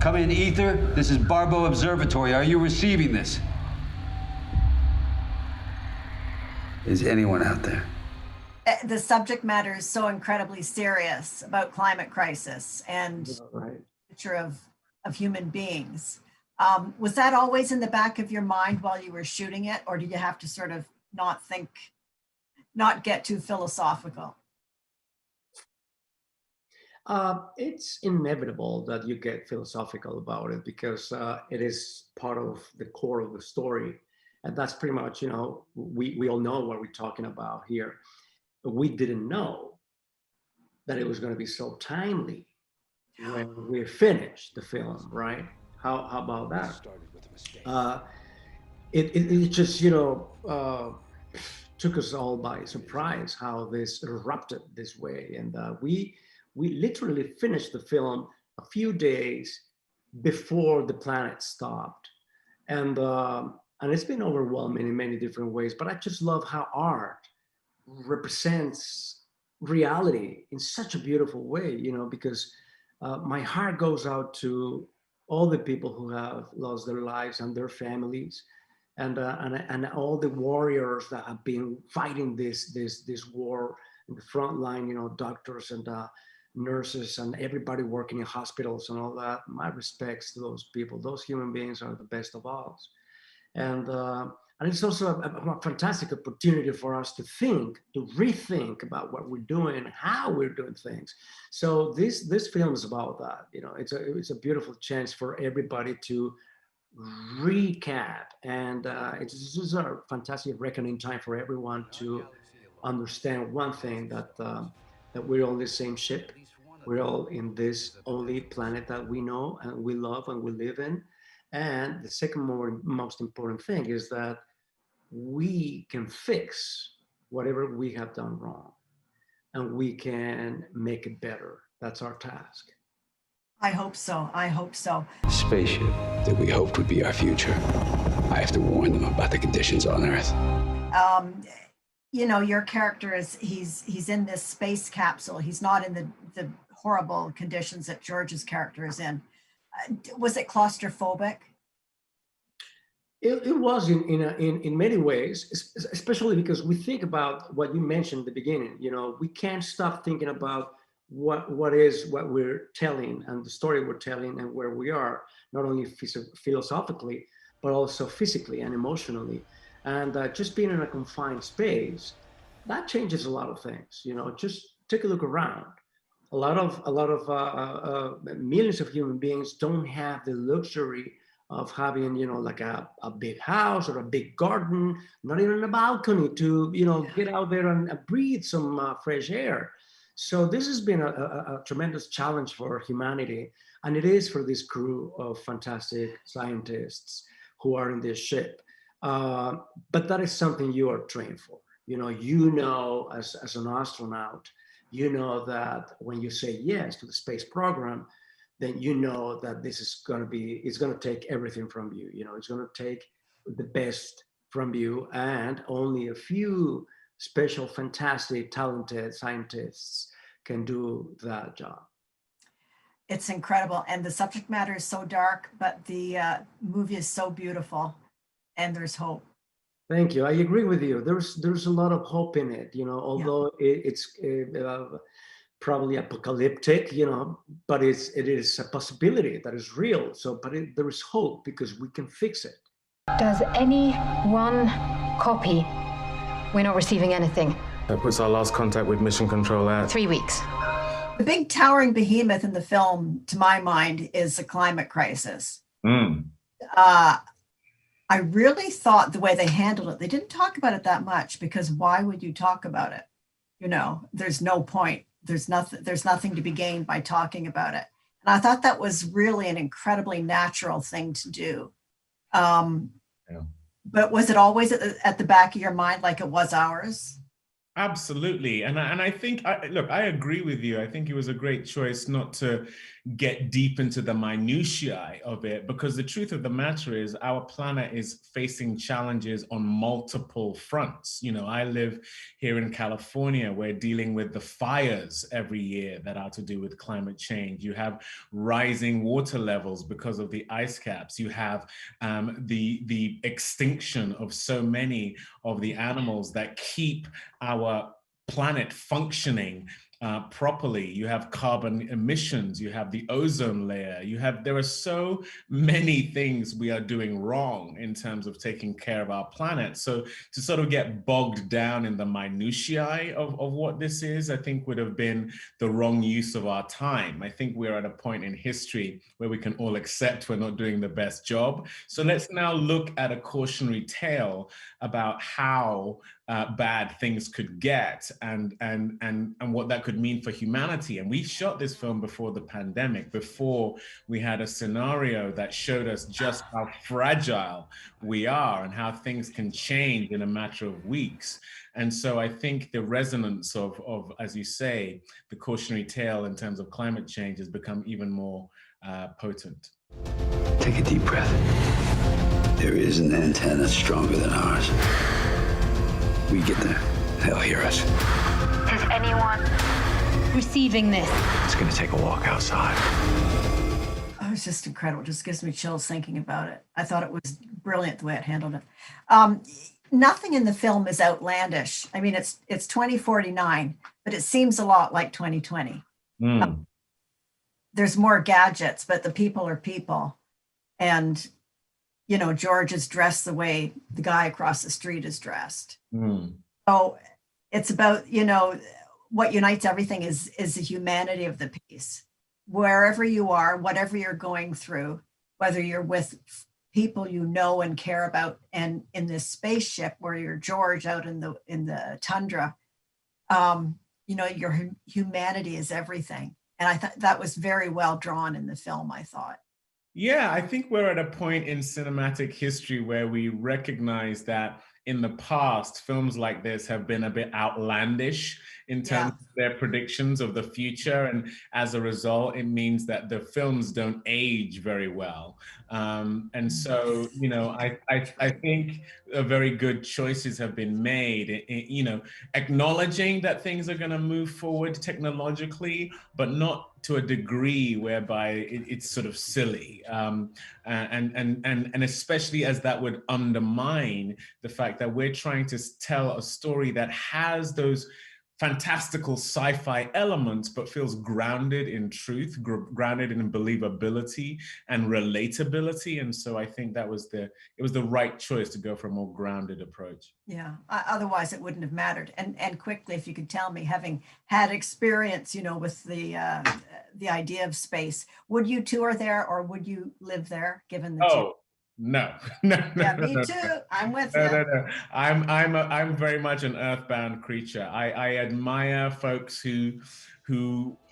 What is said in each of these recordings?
Come in, Ether. This is Barbo Observatory. Are you receiving this? Is anyone out there? The subject matter is so incredibly serious about climate crisis and Right. the future of human beings. Was that always in the back of your mind while you were shooting it, or did you have to sort of not get too philosophical? It's inevitable that you get philosophical about it because it is part of the core of the story. And that's pretty much, we all know what we're talking about here. But we didn't know that it was going to be so timely when we finished the film, right? How about that? It just, took us all by surprise how this erupted this way. And we literally finished the film a few days before the planet stopped. And it's been overwhelming in many different ways, but I just love how art represents reality in such a beautiful way, because my heart goes out to all the people who have lost their lives and their families, and all the warriors that have been fighting this war in the front line, doctors and nurses and everybody working in hospitals and all that. My respects to those people. Those human beings are the best of all. And it's also a fantastic opportunity for us to rethink about what we're doing, how we're doing things. So this film is about that. It's a beautiful chance for everybody to recap, and this is a fantastic reckoning time for everyone to understand one thing, that we're on the same ship. We're all in this only planet that we know and we love and we live in. And the second most important thing is that we can fix whatever we have done wrong, and we can make it better. That's our task. I hope so. I hope so. Spaceship that we hoped would be our future. I have to warn them about the conditions on Earth. Your character he's in this space capsule. He's not in the horrible conditions that George's character is in. Was it claustrophobic? It was in many ways, especially because we think about what you mentioned at the beginning. We can't stop thinking about what we're telling and the story we're telling and where we are, not only philosophically, but also physically and emotionally. And just being in a confined space, that changes a lot of things. Just take a look around. A lot of millions of human beings don't have the luxury of having, like a big house or a big garden, not even a balcony to, get out there and breathe some fresh air. So this has been a tremendous challenge for humanity, and it is for this crew of fantastic scientists who are in this ship. But that is something you are trained for. As an astronaut, that when you say yes to the space program, then that this is it's going to take everything from you. It's going to take the best from you, and only a few special, fantastic, talented scientists can do that job. It's incredible. And the subject matter is so dark, but the movie is so beautiful, and there's hope. Thank you. I agree with you. There's a lot of hope in it, although it's probably apocalyptic, but it is a possibility that is real. But there is hope because we can fix it. Does any one copy? We're not receiving anything. That puts our last contact with Mission Control at 3 weeks. The big towering behemoth in the film, to my mind, is the climate crisis. I really thought the way they handled it, they didn't talk about it that much, because why would you talk about it? There's no point. There's nothing to be gained by talking about it. And I thought that was really an incredibly natural thing to do. But was it always at the back of your mind like it was ours? Absolutely. And I think, look, I agree with you. I think it was a great choice not to get deep into the minutiae of it, because the truth of the matter is our planet is facing challenges on multiple fronts. You know, I live here in California. We're dealing with the fires every year that are to do with climate change. You have rising water levels because of the ice caps. You have the extinction of so many of the animals that keep our planet functioning properly. You have carbon emissions, you have the ozone layer, there are so many things we are doing wrong in terms of taking care of our planet. So to sort of get bogged down in the minutiae of what this is, I think would have been the wrong use of our time. I think we're at a point in history where we can all accept we're not doing the best job. So let's now look at a cautionary tale about how bad things could get and what that could mean for humanity. And we shot this film before the pandemic, before we had a scenario that showed us just how fragile we are and how things can change in a matter of weeks. And so I think the resonance of, as you say, the cautionary tale in terms of climate change has become even more potent. Take a deep breath. There is an antenna stronger than ours. We get there, they'll hear us. Is anyone receiving this? It's gonna take a walk outside. Oh, it's just incredible. Just gives me chills thinking about it. I thought it was brilliant the way it handled it. Nothing in the film is outlandish. I mean, it's 2049, but it seems a lot like 2020. There's more gadgets, but the people are people. And, you know, George is dressed the way the guy across the street is dressed. So it's about, you know, what unites everything is the humanity of the piece. Wherever you are, whatever you're going through, whether you're with people you know and care about, and in this spaceship where you're George out in the tundra, you know, your humanity is everything. And I thought that was very well drawn in the film, I thought. Yeah, I think we're at a point in cinematic history where we recognize that in the past, films like this have been a bit outlandish in terms of their predictions of the future. And as a result, it means that the films don't age very well. And so, you know, I think very good choices have been made, you know, acknowledging that things are going to move forward technologically, but not to a degree whereby it's sort of silly, and especially as that would undermine the fact that we're trying to tell a story that has those fantastical sci-fi elements, but feels grounded in truth, grounded in believability and relatability. And so I think that was it was the right choice to go for a more grounded approach. Yeah, otherwise it wouldn't have mattered. And quickly, if you could tell me, having had experience, you know, with the idea of space, would you tour there or would you live there, given the No. Yeah, me too. I'm with you. No. I'm very much an earthbound creature. I admire folks who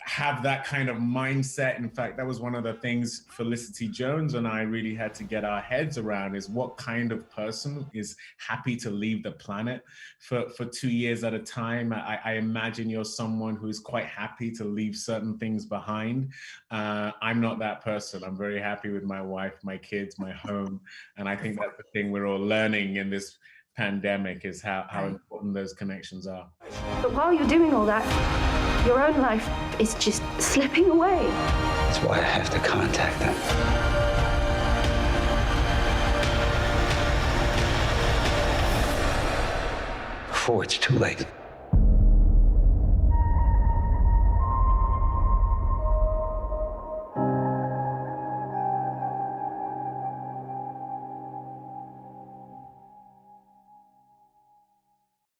have that kind of mindset. In fact, that was one of the things Felicity Jones and I really had to get our heads around, is what kind of person is happy to leave the planet for 2 years at a time. I imagine you're someone who is quite happy to leave certain things behind. I'm not that person. I'm very happy with my wife, my kids, my home. And I think that's the thing we're all learning in this pandemic, is how important those connections are. But while you're doing all that, your own life is just slipping away. That's why I have to contact them. Before it's too late.